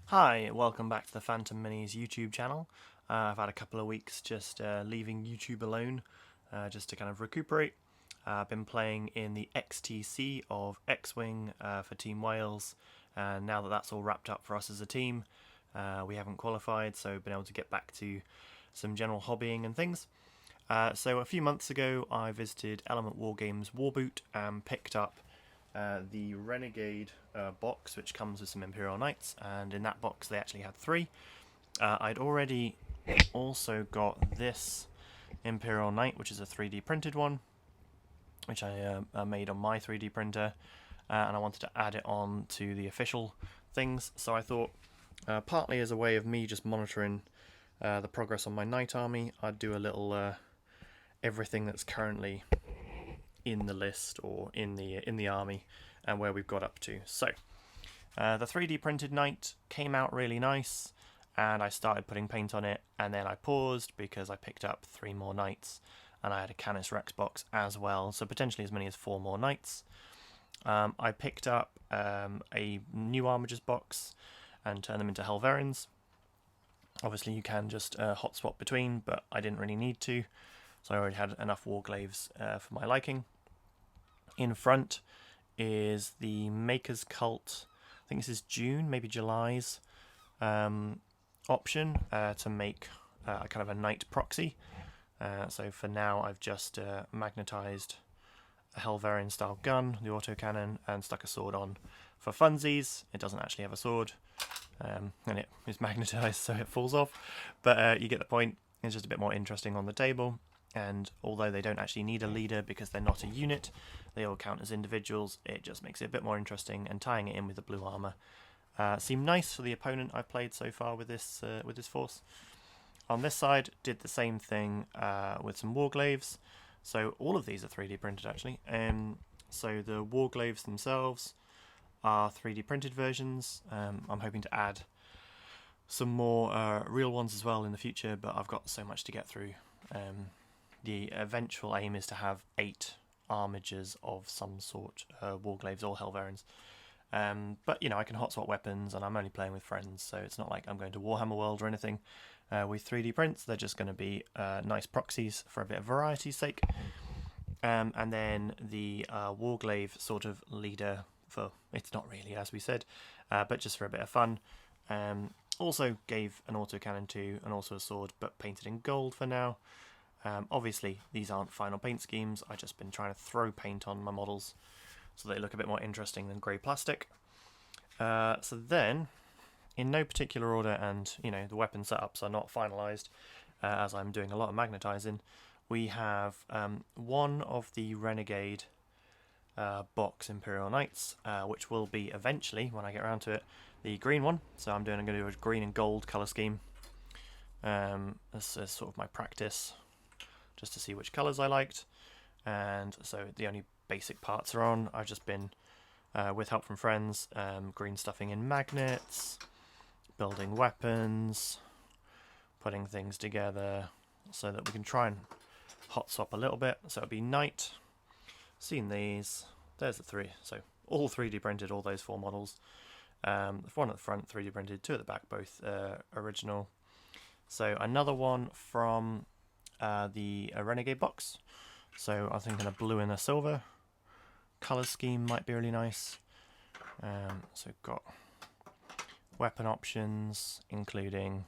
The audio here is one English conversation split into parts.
Hi, welcome back to the Phantom Minis YouTube channel. I've had a couple of weeks just leaving YouTube alone, just to kind of recuperate. I've been playing in the XTC of X-Wing for Team Wales, and now that that's all wrapped up for us as a team, we haven't qualified, so been able to get back to some general hobbying and things. So a few months ago I visited Element Wargames Warboot and picked up the Renegade box, which comes with some Imperial Knights, and in that box they actually had 3. I'd already also got this Imperial Knight, which is a 3D printed one, which I made on my 3D printer, and I wanted to add it on to the official things, so I thought partly as a way of me just monitoring the progress on my Knight army, I'd do a little everything that's currently in the list or in the army and where we've got up to. So the 3D printed Knight came out really nice, and I started putting paint on it, and then I paused because I picked up 3 more Knights and I had a Canis Rex box as well, so potentially as many as 4 more Knights. I picked up a new Armigers box and turned them into Helverins. Obviously you can just hot swap between, but I didn't really need to, so I already had enough Warglaves for my liking. In front is the Maker's Cult, I think this is June, maybe July's option to make kind of a Knight proxy. So for now I've just magnetised a Helverin style gun, the autocannon, and stuck a sword on for funsies. It doesn't actually have a sword, and it is magnetised so it falls off, but you get the point. It's just a bit more interesting on the table. And although they don't actually need a leader because they're not a unit, they all count as individuals, it just makes it a bit more interesting, and tying it in with the blue armour seemed nice for the opponent I've played so far with this force. On this side, did the same thing with some Warglaves. So all of these are 3D printed actually. So the Warglaves themselves are 3D printed versions. I'm hoping to add some more real ones as well in the future, but I've got so much to get through. The eventual aim is to have 8 Armigers of some sort, Warglaves or Helverins. But you know, I can hot swap weapons, and I'm only playing with friends, so it's not like I'm going to Warhammer World or anything. With 3D prints, they're just going to be nice proxies for a bit of variety's sake. And then the Warglaive sort of leader for, it's not really as we said, but just for a bit of fun. Also gave an autocannon too, and also a sword, but painted in gold for now. Obviously these aren't final paint schemes, I've just been trying to throw paint on my models so they look a bit more interesting than grey plastic. So then, in no particular order, and you know the weapon setups are not finalised as I'm doing a lot of magnetising, we have one of the Renegade box Imperial Knights, which will be eventually, when I get around to it, the green one. So I'm going to do a green and gold colour scheme. This is sort of my practice, just to see which colours I liked. And so the only basic parts are on. I've just been, with help from friends, green stuffing in magnets, building weapons, putting things together so that we can try and hot swap a little bit. So it'll be Knight. Seen these. There's the 3. So all 3D printed, all those 4 models. One at the front, 3D printed, 2 at the back, both original. So another one from the Renegade box. So I'm thinking a blue and a silver. Colour scheme might be really nice. So got weapon options, including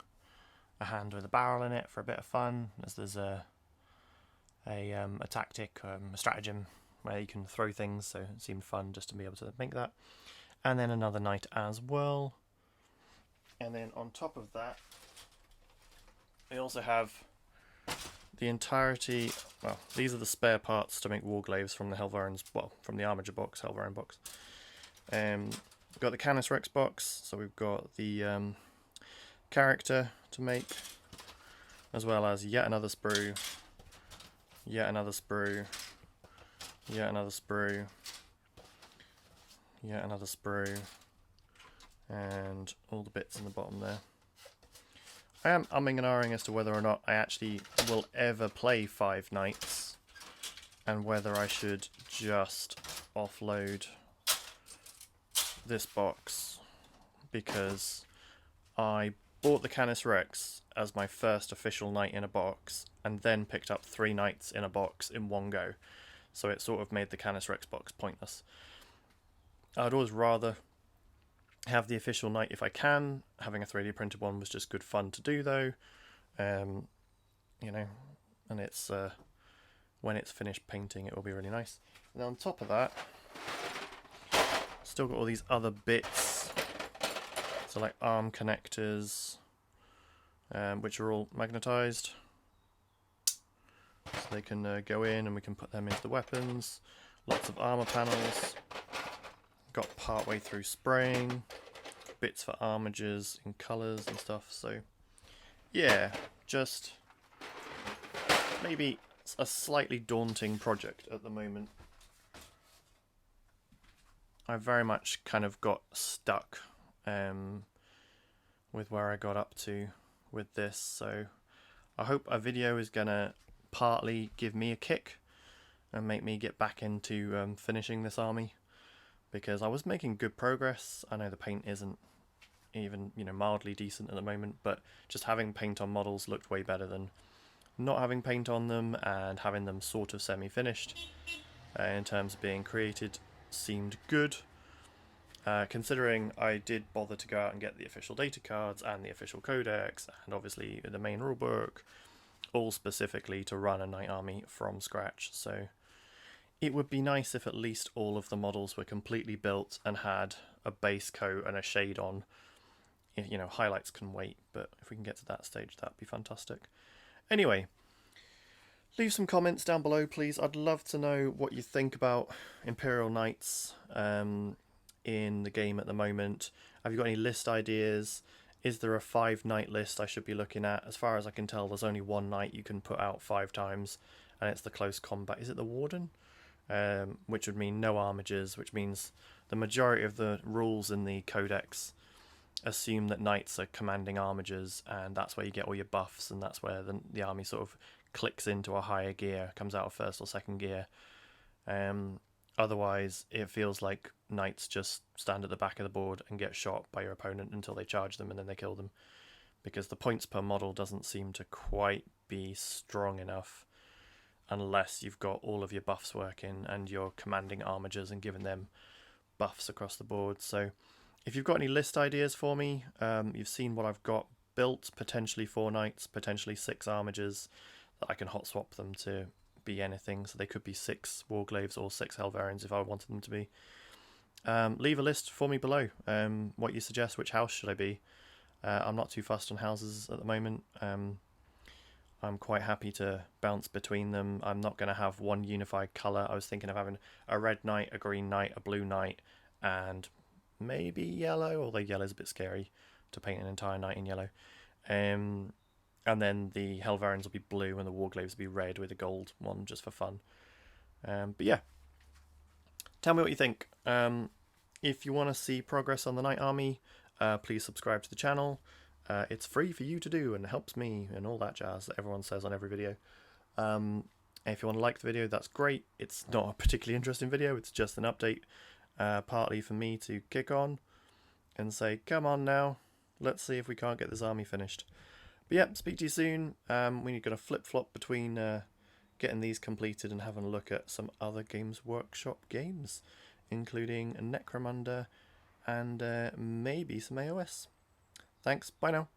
a hand with a barrel in it for a bit of fun, as there's a tactic, a stratagem where you can throw things, so it seemed fun just to be able to make that. And then another Knight as well. And then on top of that, we also have the entirety, well, these are the spare parts to make Warglaves from the Helverins, well, from the Armiger box, Helverin box. We've got the Canis Rex box, so we've got the character to make, as well as yet another sprue, yet another sprue, yet another sprue, yet another sprue, and all the bits in the bottom there. I am umming and ahhing as to whether or not I actually will ever play 5 Knights, and whether I should just offload this box, because I bought the Canis Rex as my first official knight in a box, and then picked up 3 knights in a box in one go. So it sort of made the Canis Rex box pointless. I'd always rather have the official knight if I can. Having a 3D printed one was just good fun to do though. You know, and it's when it's finished painting it will be really nice. And on top of that, still got all these other bits. So like arm connectors, which are all magnetized. So they can go in and we can put them into the weapons. Lots of armor panels. Got part way through spraying. Bits for armigers in colours and stuff. So yeah, just maybe a slightly daunting project at the moment. I very much kind of got stuck with where I got up to with this, so I hope a video is gonna partly give me a kick and make me get back into finishing this army, because I was making good progress. I know the paint isn't even, you know, mildly decent at the moment, but just having paint on models looked way better than not having paint on them, and having them sort of semi-finished in terms of being created seemed good. Considering I did bother to go out and get the official data cards and the official codex and obviously the main rulebook, all specifically to run a knight army from scratch. So it would be nice if at least all of the models were completely built and had a base coat and a shade on. You know, highlights can wait, but if we can get to that stage, that'd be fantastic. Anyway, leave some comments down below, please. I'd love to know what you think about Imperial Knights in the game at the moment. Have you got any list ideas? Is there a 5 knight list I should be looking at? As far as I can tell, there's only 1 knight you can put out 5 times, and it's the close combat. Is it the Warden? Which would mean no armigers, which means the majority of the rules in the codex assume that knights are commanding armigers, and that's where you get all your buffs, and that's where the army sort of clicks into a higher gear, comes out of first or second gear. Otherwise, it feels like knights just stand at the back of the board and get shot by your opponent until they charge them and then they kill them, because the points per model doesn't seem to quite be strong enough unless you've got all of your buffs working and you're commanding armigers and giving them buffs across the board. So if you've got any list ideas for me, you've seen what I've got built, potentially 4 knights, potentially 6 armigers, that I can hot swap them to be anything. So they could be 6 Warglaves or 6 Helverians if I wanted them to be. Leave a list for me below, what you suggest. Which house should I be? I'm not too fussed on houses at the moment. I'm quite happy to bounce between them. I'm not going to have one unified colour. I was thinking of having a red knight, a green knight, a blue knight, and maybe yellow, although yellow's a bit scary to paint an entire knight in yellow. And then the Helverians will be blue and the Warglaves will be red with a gold one just for fun. But yeah, tell me what you think. If you want to see progress on the Knight Army, please subscribe to the channel. It's free for you to do and helps me and all that jazz that everyone says on every video. If you want to like the video, that's great. It's not a particularly interesting video, it's just an update, partly for me to kick on and say, come on now, let's see if we can't get this army finished. But yeah, speak to you soon. We're going to flip-flop between getting these completed and having a look at some other Games Workshop games, including Necromunda and maybe some AOS. Thanks, bye now.